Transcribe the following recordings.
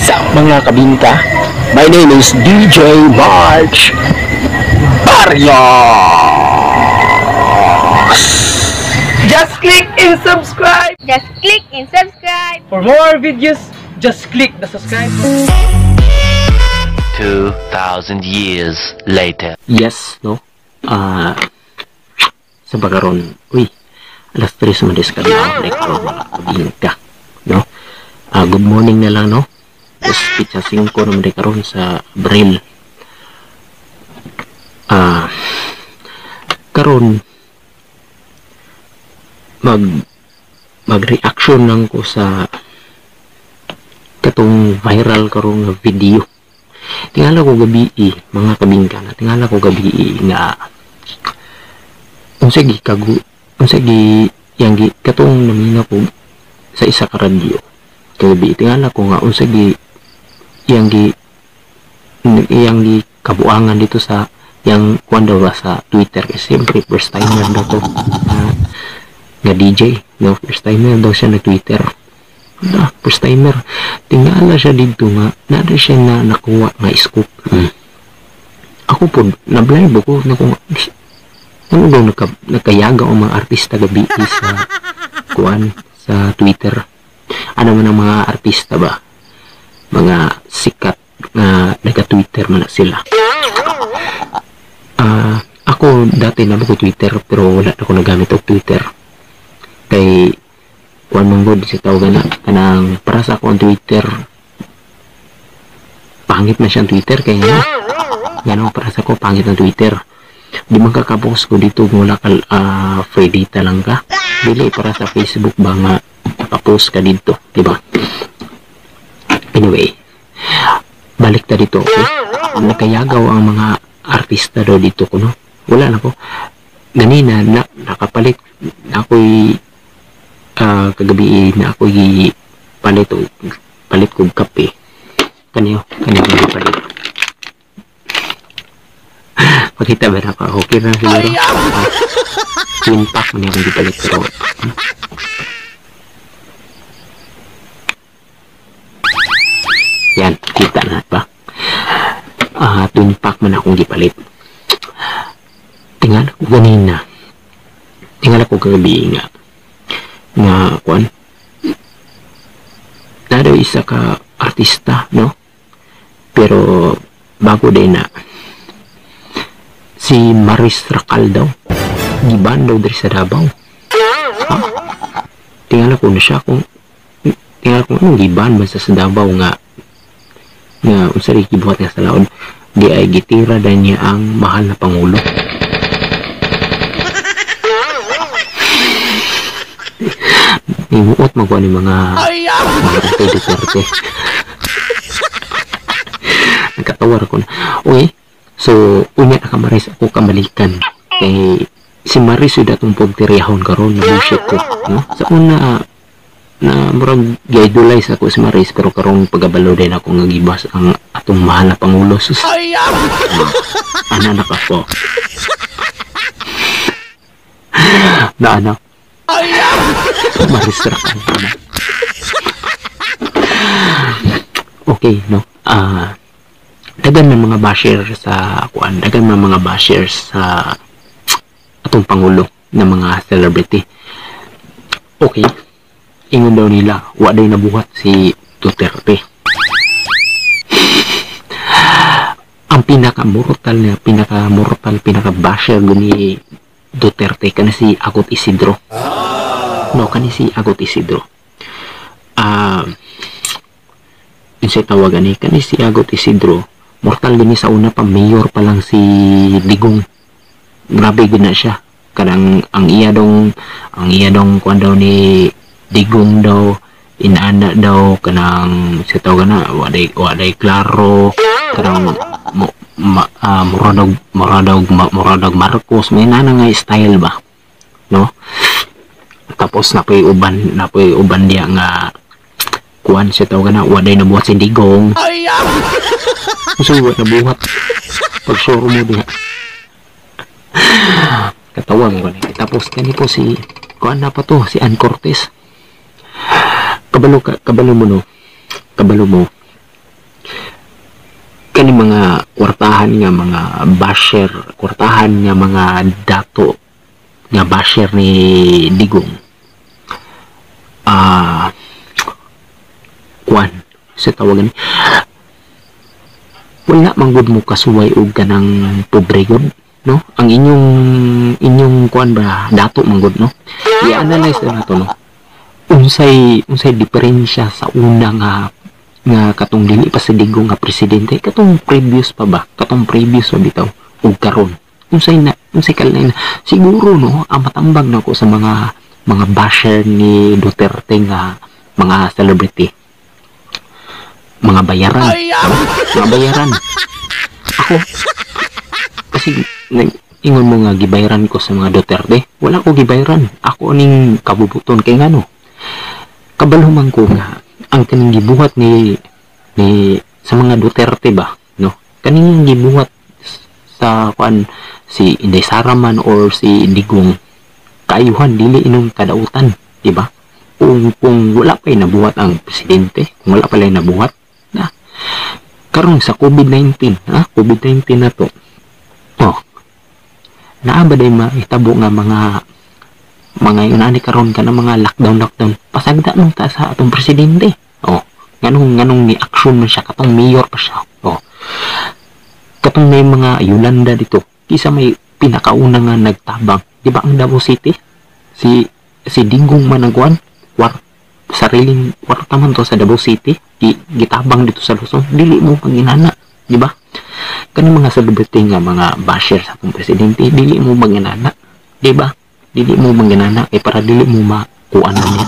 up mga kabinta? My name is DJ March Barrios. Just click and subscribe. Just click and subscribe. For more videos, just click the subscribe. 2,000 years later. Yes, no? Sa pagkaroon, alas 3 sumadis ka na, like, mga kabinta, no? Good morning na lang, no? Tapos pizza 5 naman rin karoon sa Abril. Karoon mag-reaction lang ko sa katong viral karoon nga video. Tingala ko gabi mga kabingka na tingala ko gabi nga unsagi yang katong namina ko sa isa ka radyo kagabi. Tingala ko nga unsagi yang kabuangan dito sa yang kuanda ba sa Twitter, kasi siyempre first timer daw to nga DJ, no? First timer daw siya na Twitter. First timer, tingala siya dito nga nada siya na nakuha nga scoop. Ako po na-blind ko na kung ano daw nagkayaga o mga artista gabi sa kuan sa Twitter. Ano man ang mga artista ba, mga sikat na nagka-Twitter man na sila. Ako dati na ko Twitter pero wala ako nagamit og Twitter kay kuan mong god sa tawagan na kanang para sa ako ang Twitter pangit na siyang Twitter kay gano para sa ako pangit ang Twitter. Di man kakapos ko dito mula ka free data lang ka dili para sa Facebook ba nga kapost ka dito, diba? Anyway, balik ta dito, okay? Nakayagaw ang mga artista daw dito ko, no? Wala na ko. Ganina, nakapalit ako'y kagabi na ako'y palit kong kape. Kaniyo palit. Pakita ba na ako? Okay na siguro. Twin pack mo niya kung di palit. Pero, yan, kita na ba? Twin pack man akong gipalit. Tingala ko ganina. Tingala ko kagabi nga kuan. Nado isa ka artista, no? Pero bago din na si Maris Racal daw. Giban daw dari sa Davao. Tingala ko na siya kung anong giban ba sa Davao nga unsari gibuhat nga sa laon. Di ay gitira dan niya ang mahal na Pangulo. Imuot magkuha ni mga Duterte. Nagkatawar ko na. Okay, so unya na ka Maris ako kamalikan. Kay si Maris yung datong pagtiriyahon karon na bullshit ko. No? Sa una na murag gaidulay sa ako si Maris pero karong pagabalo din ako nga gibas ang atong mahal na Pangulo. Sus. Anak ako. Na anak. Maris Racal. Okay, no? Dagan ng mga basher sa kuan, dagan ng mga basher sa atong Pangulo na mga celebrity. Okay. Ingon daw nila, wa day nabuhat si Duterte. Ang pinaka-basher ni Duterte kana si Agot Isidro. No, kani si Agot Isidro. Insay tawagan ni kani si Agot Isidro. Mortal din sa una pa, mayor pa lang si Digong. Grabe din na siya. Kadang ang iya dong kuan daw ni Digong daw inaana daw kanang sa tawagan na waday klaro kanang Moradog Marcos may nana nga style ba, no? Tapos napoy uban dia nga kuan sa tawagan na waday nabuhat si Digong. So wa nabuhat pag sure mo diha katawang ko ni. Tapos kani po si kuan na pa to si Ann Cortez. Kabalo mo kani mga kwartahan nga mga basher, kwartahan nga mga dato nga basher ni Digong. Kuan sa tawagan, wala manggod mo kasuway og kanang pobre gud, no? Ang inyong kuan ba dato manggod, no? I-analyze na nato, no? Unsay diferensya sa una nga katong dili pa sa Digong nga presidente, katong previous pa bitaw ug karon. Unsay kalay na siguro, no, ang matambag nako sa mga basher ni Duterte nga mga celebrity, mga bayaran. Mga bayaran. Ako, kasi ingon mo nga gibayaran ko sa mga Duterte. Wala ko gibayaran. Ako aning kabubuton kay ngano. Kabalhuman ko nga ang kaning gibuhat ni sa mga Duterte ba, no? Kaning gibuhat sa kuan si Inday Sara man or si Digong, kaayuhan dili inong kadautan, di ba? Kung wala pa nabuhat ang presidente, kung wala pa nabuhat na karon sa COVID-19, COVID-19 na to. Naa ba day mahitabo nga mga yunani karon ka na mga lockdown pasagda nung ta sa atong presidente. Nganong ni action man siya, katong mayor pa siya. Katong may mga Yolanda dito, kisa may pinakauna nga nagtabang, di ba ang Davao City? Si Digong managwan, sariling kwarta man to sa Davao City, gitabang dito sa Luzon, dili mo panginana, di ba? Kanang mga celebrity nga mga basher sa atong presidente, dili mo manginana, di ba? Dili mo manginana kay para dili mo makuan niya.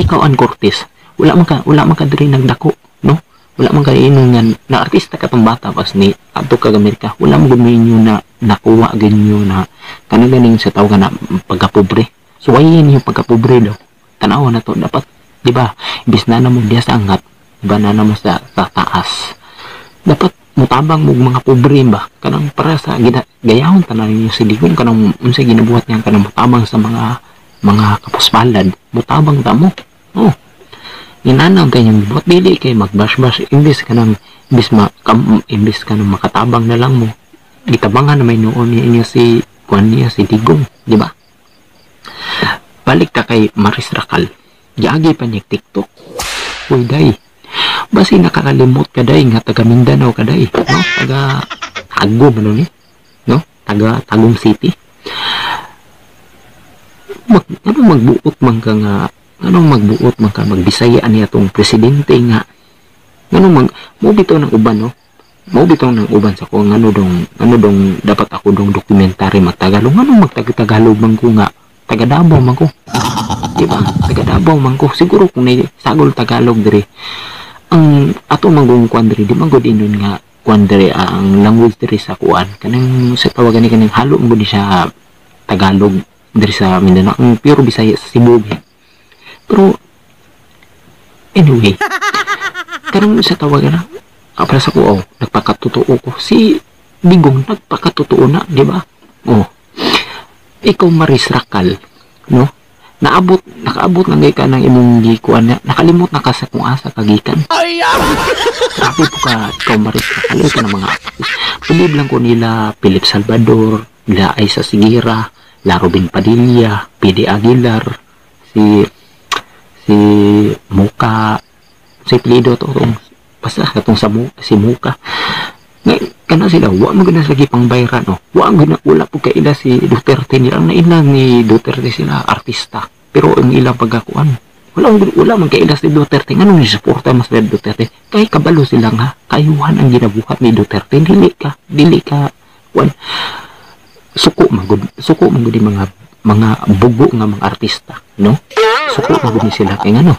Ikaw ang Cortez, wala man ka diri nagdako, no? Wala man ka ingon na artista katong bata pas ni adto kag Amerika, wala mo gud inyo na nakuha ganyo na kanang sa tawag na pagkapobre. So why yung pagkapobre daw? Tanaw na to dapat, di ba? Imbis na mo diya sa angat, iba na mo sa taas. Dapat mutabang mo mga pobre ba? Kanang para sa gayahon tanan ninyo si Digong, kanang unsay ginabuhat niya, kanang mutabang sa mga kapuspalad, mutabang ta mo. Inanaw kanyang buhat, dili kay magbash-bash, imbis kanang makatabang na lang mo, gitabangan na may noon niya si Digong, di ba? Balik ka kay Maris Racal, giagi pa niya TikTok. Uy day, basi nakakalimot ka day nga taga Mindanao ka day, no? Taga Tagum ano ni, no? Taga Tagum City. Magbuot man ka nga, magbisaya niya tong presidente nga. Mo bitaw ng uban, no? Mo bitaw ng uban sa ko ano dong dapat ako dong dokumentary magtagalog. Magtagalog man ko nga taga Davao man ko. Di ba? Taga Davao man ko. Siguro kung sagol Tagalog diri. Ang ato manggong kuan diri, di man gud inon nga kuan diri ang language diri sa kuan. Kanang sa tawagan ni kanang halo mo di siya Tagalog diri sa Mindanao. Ang pure Bisaya sa Cebu. Pero anyway, karong sa tawagan na para sa ko, nagpakatotoo ko si Digong, nagpakatotoo na, di ba? Ikaw Maris Racal, no? Nakaabot lang ka ng imong gikuan na, nakalimot na ka sa kung asa kagikan. Grabe po ka, ikaw Maris Racal, ito na mga artist. Pilib lang ko nila Philip Salvador, nila Aisa Sigira, La Robin Padilla, P.D. Aguilar, si Muka, si Plido to, basta katong si Muka. Kana sila, mo gina lagi pang bayran, no? Wala po kay ila si Duterte nila. Ang nailang ni Duterte sila, artista. Pero ang ilang pagkakuan, wala man kay ila si Duterte. Nga ni suporta mas na Duterte? Kay kabalo sila nga, kayuhan ang ginabuhat ni Duterte. Dili ka, suko magud mga bugo nga mga artista, no? Suko magud ni sila kay ngano.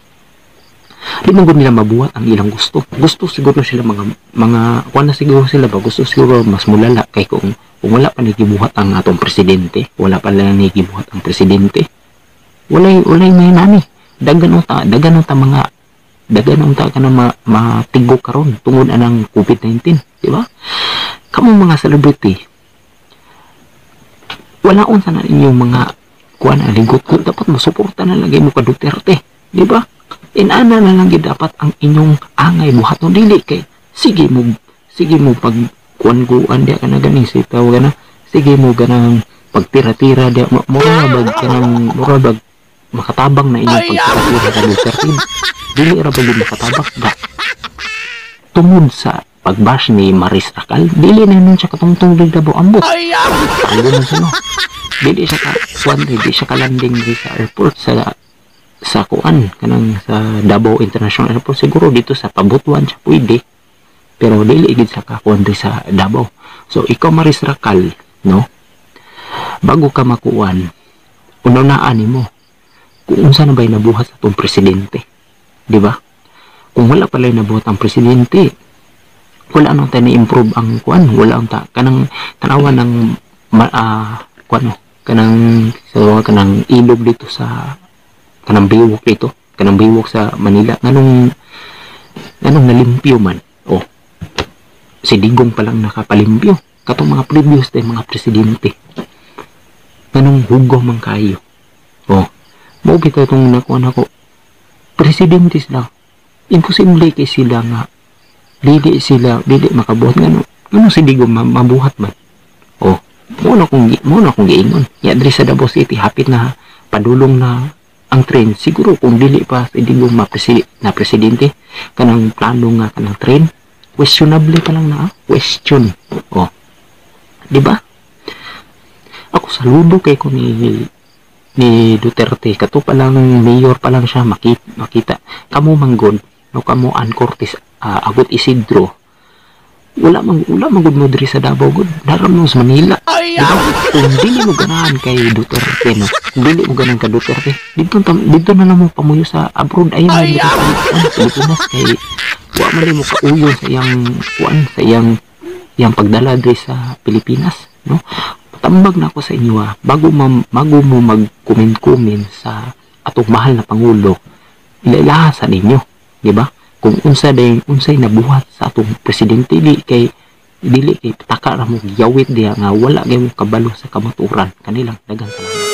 Di man gud nila mabuhat ang ilang gusto. Gusto siguro sila mga kuan na siguro sila ba, gusto siguro mas mulala kay kung wala pa nagibuhat ang atong presidente, wala pa lang nagibuhat ang presidente. Walay may nani. Dagan unta kana matigok karon tungod anang COVID-19, di ba? Kamo mga celebrity, wala unsa na inyong mga kuan aligot ko, dapat mosuporta na lagi mo ka Duterte, di ba? Inana na lang dapat ang inyong angay buhaton, dili kay sige sige mo pag kuan dia kana ganing sitaw kana, sige mo ganang pagtira-tira dia murabag kanang murabag makatabang na inyong pagtira-tira ka Duterte. Dili ra ba yun makatabang da tungod sa pagbash ni Maris Racal, dili na nun siya katungtong din Davao ambot. Ano na siya no? Dili siya ka kuan, dili siya kalanding di sa airport sa kuan kanang sa Davao International Airport. Siguro dito sa Pabutuan siya pwede, pero dili gid sa kakuan di sa Davao. So ikaw Maris Racal, no, bago ka makuan ununaan nimo kung unsa na bay nabuhat sa atong presidente, di ba? Kung wala pala nabuhat ang presidente, wala nang tayo na-improve ang kuan, wala ang kanang tanawan ng kuan kanang so kanang ilog dito sa kanang biwok dito, kanang biwok sa Manila nganong nalimpyo man. Oh, si Digong pa lang nakapalimpyo katong mga previous tay mga presidente, nganong hugaw man kayo. Oh, mo bitaw tong nakuan ako presidente sila, imposible kay sila nga dili makabuhat ngano si Digong mabuhat man. Oh, mo na kung giingon ya diri sa Davao City hapit na padulong na ang train. Siguro kung dili pa si Digong na presidente, kanang plano nga kanang train questionable pa lang na question. Oh, di ba? Ako saludo kay ko ni Duterte, kato pa lang mayor pa lang siya makita kamo manggod no, kamo Ann Cortez, Agot Isidro, wala man gud mo diri sa Davao gud, daram mo sa Manila. Diba? Kung dili mo ganahan kay Duterte, no, kung dili mo ganahan ka Duterte, dito na lang mo pamuyo sa abroad ay man dito sa Pilipinas, kay wa man mo kauyon sa iyang pagdala diri sa Pilipinas, no. Patambag na ako sa inyo bago mo mag-comment sa atong mahal na pangulo, ilalahasan ninyo, di ba? Kung unsay nabuhat sa atong presidente, dili kay taka ra mo giyawit diha nga wala gyud mo kabalo sa kamaturan kanilang. Daghang salamat.